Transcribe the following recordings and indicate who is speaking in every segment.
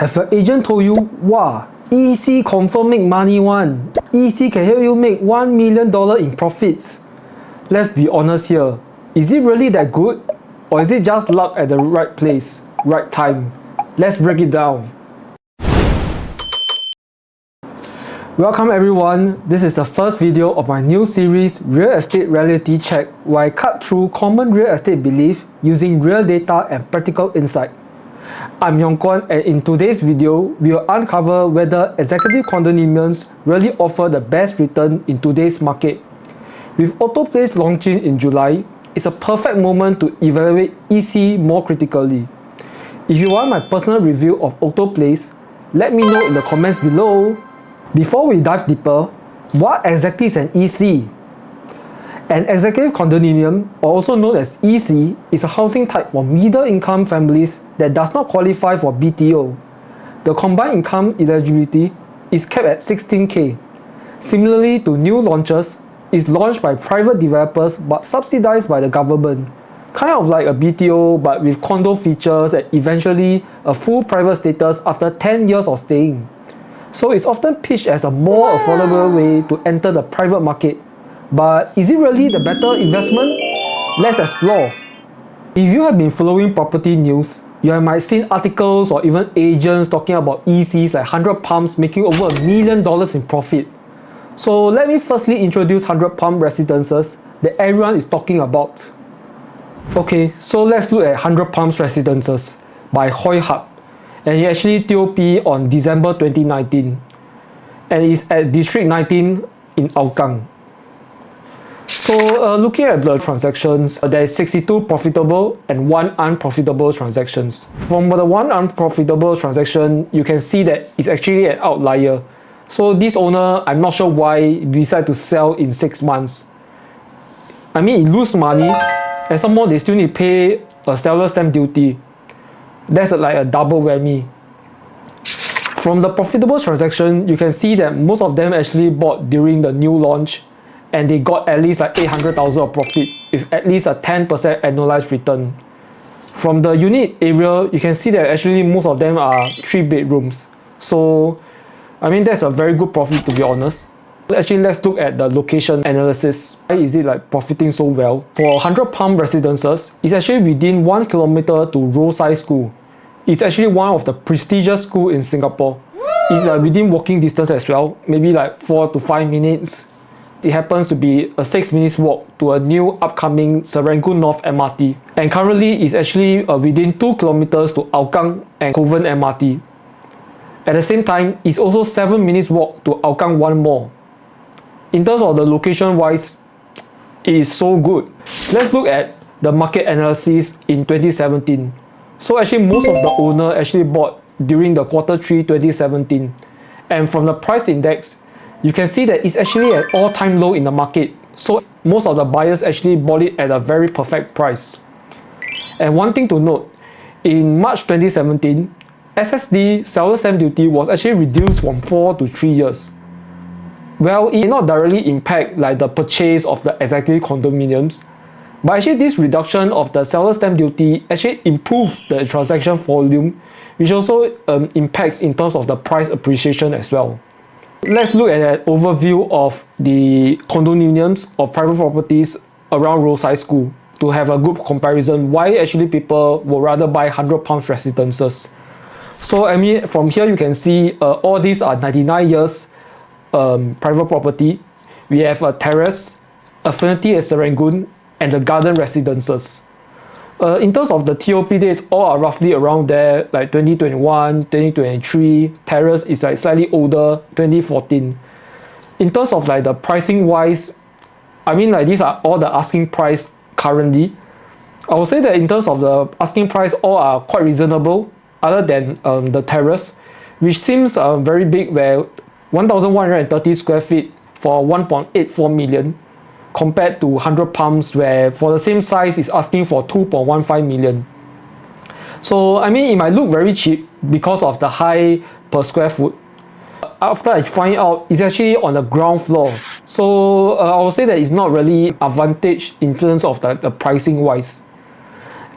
Speaker 1: Have your agent told you, wow, EC confirm make money one. EC can help you make $1 million in profits. Let's be honest here. Is it really that good? Or is it just luck at the right place, right time? Let's break it down. Welcome everyone. This is the first video of my new series, Real Estate Reality Check, where I cut through common real estate belief using real data and practical insight. I'm Yong Kwon, and in today's video, we will uncover whether executive condominiums really offer the best return in today's market. With autoplace launching in July, it's a perfect moment to evaluate EC more critically. If you want my personal review of autoplace, let me know in the comments below. Before we dive deeper, what exactly is an EC? An executive condominium, or also known as EC, is a housing type for middle-income families that does not qualify for BTO. The combined income eligibility is capped at 16K. Similarly to new launches, it's launched by private developers but subsidized by the government. Kind of like a BTO but with condo features and eventually a full private status after 10 years of staying. So it's often pitched as a more affordable way to enter the private market. But is it really the better investment? Let's explore. If you have been following property news, you might have seen articles or even agents talking about ECs like 100 Palms making over $1 million in profit. So let me firstly introduce 100 Palm residences that everyone is talking about. Okay, so let's look at 100 Palms residences by Hoi Hub. And he actually TOP on December 2019. And it's at District 19 in Hougang. So looking at the transactions, there is 62 profitable and 1 unprofitable transactions. From the 1 unprofitable transaction, you can see that it's actually an outlier. So this owner, I'm not sure why decided to sell in 6 months. I mean, it loses money, and some more they still need to pay a seller stamp duty. That's like a double whammy. From the profitable transaction, you can see that most of them actually bought during the new launch, and they got at least like 800,000 of profit with at least a 10% annualized return. From the unit area, you can see that actually most of them are 3 bedrooms. So, I mean, that's a very good profit, to be honest. Actually, let's look at the location analysis. Why is it like profiting so well? For 100 Palm residences, it's actually within 1 kilometer to Roadside School. It's actually one of the prestigious schools in Singapore. It's within walking distance as well, maybe like 4 to 5 minutes. It happens to be a 6 minutes walk to a new upcoming Serangoon North MRT. And currently, it's actually within 2 kilometers to Hougang and Kovan MRT. At the same time, it's also 7 minutes walk to Hougang 1 Mall. In terms of the location wise, it is so good. Let's look at the market analysis in 2017. So actually most of the owner actually bought during the Q3 2017. And from the price index, you can see that it's actually at all-time low in the market. So most of the buyers actually bought it at a very perfect price. And one thing to note, in March 2017, SSD seller stamp duty was actually reduced from 4 to 3 years. Well, it did not directly impact like the purchase of the executive condominiums, but actually this reduction of the seller stamp duty actually improved the transaction volume, which also impacts in terms of the price appreciation as well. Let's look at an overview of the condominiums of private properties around Roadside School to have a good comparison why actually people would rather buy 100 Palms residences. So I mean, from here you can see all these are 99 years private property. We have a terrace, Affinity at Serangoon, and the garden residences. In terms of the TOP dates, all are roughly around there, like 2021, 2023. Terrace is like slightly older, 2014. In terms of like the pricing wise, I mean like these are all the asking price currently. I would say that in terms of the asking price, all are quite reasonable, other than the terrace, which seems very big, where 1,130 square feet for 1.84 million. Compared to 100 Palms, where for the same size is asking for 2.15 million. So I mean, it might look very cheap because of the high per square foot. After I find out, it's actually on the ground floor. So I would say that it's not really advantage in terms of the pricing wise.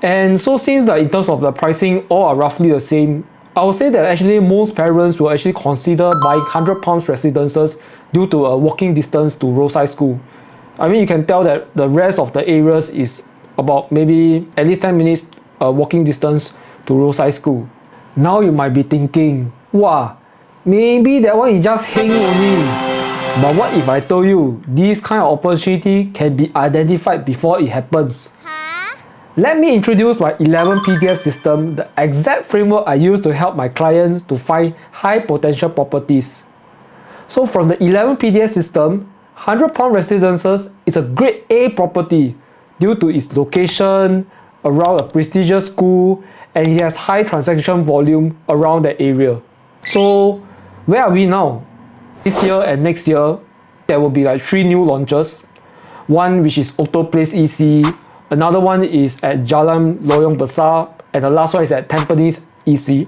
Speaker 1: And so since in terms of the pricing all are roughly the same, I would say that actually most parents will actually consider buying £100 residences due to a walking distance to roadside school. I mean, you can tell that the rest of the areas is about maybe at least 10 minutes walking distance to roadside school. Now you might be thinking, wow, maybe that one is just hang only. But what if I told you this kind of opportunity can be identified before it happens? Let me introduce my 11 PDF system, the exact framework I use to help my clients to find high potential properties. So from the 11 PDF system, £100 residences is a grade A property due to its location around a prestigious school, and it has high transaction volume around the area. So where are we now? This year and next year, there will be like 3 new launches. One which is Auto Place EC, another one is at Jalan Loyang Besar, and the last one is at Tampines EC.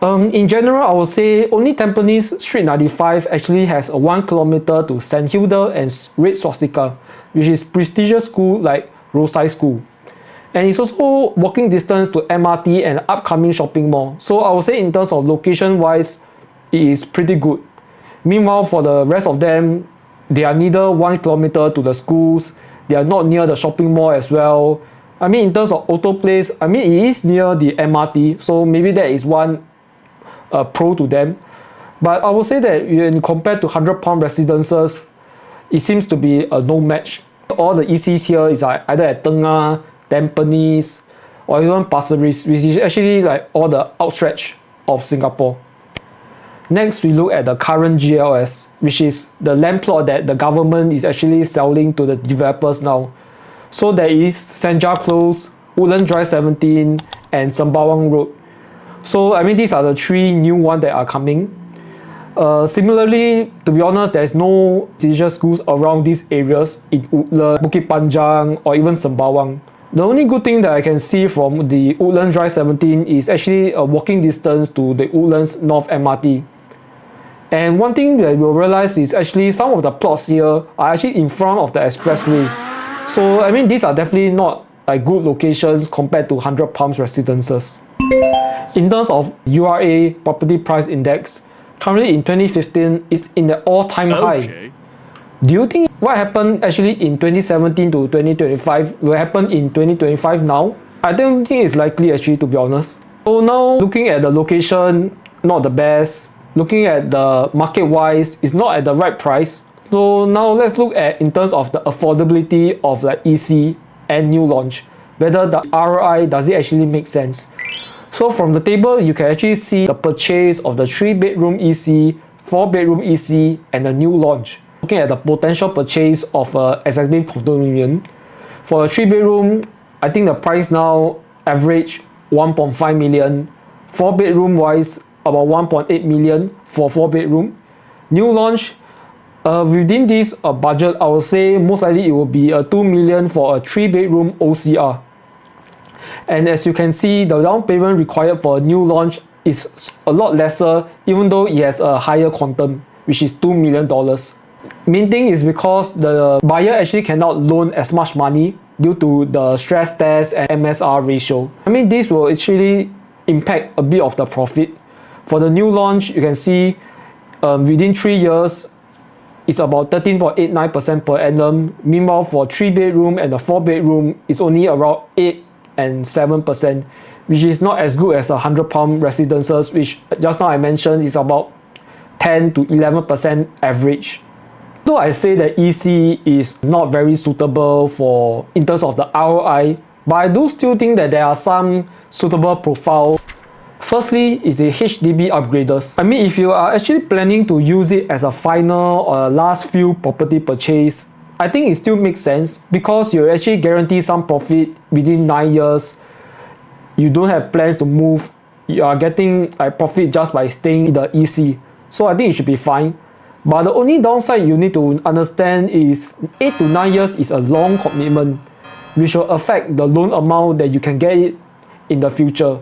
Speaker 1: In general, I would say only Tampines Street 95 actually has a 1 kilometer to St. Hilda and Red Swastika, which is prestigious school like Roadside School. And it's also walking distance to MRT and upcoming shopping mall. So I would say in terms of location wise, it is pretty good. Meanwhile, for the rest of them, they are neither 1 kilometer to the schools, they are not near the shopping mall as well. I mean, in terms of Auto Place, I mean, it is near the MRT, so maybe that is one pro to them. But I would say that when compared to £100 residences, it seems to be a no match. All the ECs here is either at Tengah, Tampines, or even Pasir Ris, which is actually like all the outstretch of Singapore. Next, we look at the current GLS, which is the land plot that the government is actually selling to the developers now. So there is Senja Close, Woodland Drive 17, and Sembawang Road. So I mean, these are the 3 new ones that are coming. Similarly, to be honest, there is no prestigious schools around these areas in Woodland, Bukit Panjang, or even Sembawang. The only good thing that I can see from the Woodland Drive 17 is actually a walking distance to the Woodlands North MRT. And one thing that you'll realize is actually some of the plots here are actually in front of the expressway. So I mean, these are definitely not like good locations compared to £100 residences. In terms of URA Property Price Index, currently in 2015 is in the all-time high. Do you think what happened actually in 2017 to 2025 will happen in 2025 now? I don't think it's likely actually, to be honest. So now looking at the location, not the best. Looking at the market wise, it's not at the right price. So now let's look at in terms of the affordability of like EC and new launch, whether the ROI does it actually make sense. So from the table, you can actually see the purchase of the 3-bedroom EC, 4-bedroom EC, and a new launch. Looking at the potential purchase of a executive condominium, for a 3-bedroom, I think the price now average 1.5 million. 4-bedroom wise, about 1.8 million for 4-bedroom. New launch, within this budget, I would say most likely it will be a 2 million for a 3-bedroom OCR. And as you can see, the down payment required for a new launch is a lot lesser, even though it has a higher quantum, which is $2 million. Main thing is because the buyer actually cannot loan as much money due to the stress test and MSR ratio. I mean, this will actually impact a bit of the profit. For the new launch, you can see within 3 years, it's about 13.89% per annum. Meanwhile, for 3-bedroom and a 4-bedroom, it's only around 8 and 7%, which is not as good as a £100 residences, which just now I mentioned is about 10 to 11% average. Though I say that EC is not very suitable for in terms of the ROI, but I do still think that there are some suitable profile. Firstly is the HDB upgraders. I mean, if you are actually planning to use it as a final or a last few property purchase, I think it still makes sense because you actually guarantee some profit within 9 years. You don't have plans to move. You are getting like profit just by staying in the EC. So I think it should be fine. But the only downside you need to understand is 8 to 9 years is a long commitment, which will affect the loan amount that you can get it in the future.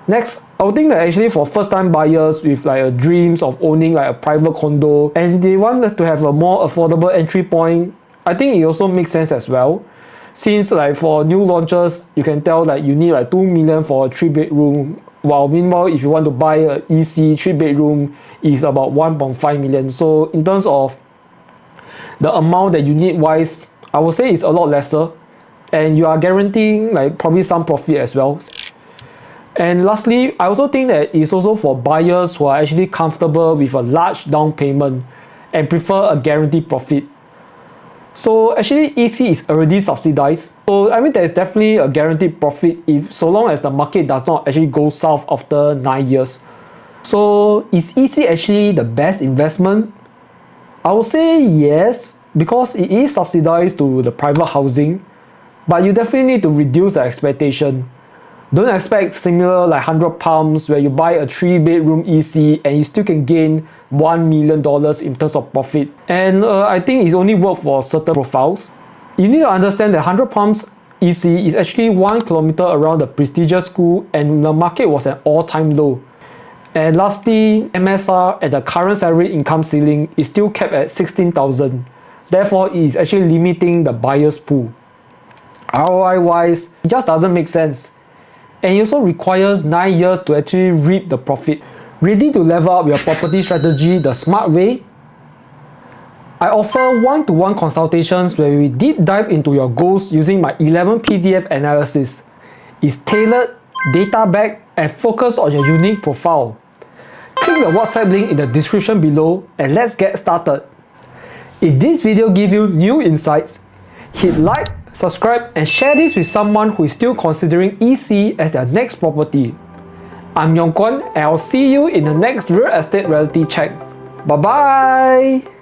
Speaker 1: Next, I would think that actually for first-time buyers with like a dreams of owning like a private condo and they want to have a more affordable entry point, I think it also makes sense as well. Since like for new launches, you can tell like you need like 2 million for a 3-bedroom while meanwhile if you want to buy a EC 3-bedroom is about 1.5 million. So in terms of the amount that you need wise, I would say it's a lot lesser, and you are guaranteeing like probably some profit as well. And lastly, I also think that it's also for buyers who are actually comfortable with a large down payment and prefer a guaranteed profit. So actually EC is already subsidized. So I mean there's definitely a guaranteed profit if so long as the market does not actually go south after 9 years. So is EC actually the best investment? I would say yes, because it is subsidized to the private housing, but you definitely need to reduce the expectation. Don't expect similar like 100 pumps where you buy a 3-bedroom EC and you still can gain $1 million in terms of profit. And I think it's only work for certain profiles. You need to understand that 100 pumps EC is actually 1 kilometer around the prestigious school, and the market was at all-time low. And lastly, MSR at the current salary income ceiling is still capped at 16,000. Therefore, it is actually limiting the buyer's pool. ROI wise, it just doesn't make sense. And it also requires 9 years to actually reap the profit. Ready to level up your property strategy the smart way? I offer one-to-one consultations where we deep dive into your goals using my 11 PDF analysis. It's tailored, data-backed, and focused on your unique profile. Click the WhatsApp link in the description below and let's get started. If this video gives you new insights, hit like, subscribe, and share this with someone who is still considering EC as their next property. I'm Yong Kwon, and I'll see you in the next real estate reality check. Bye bye!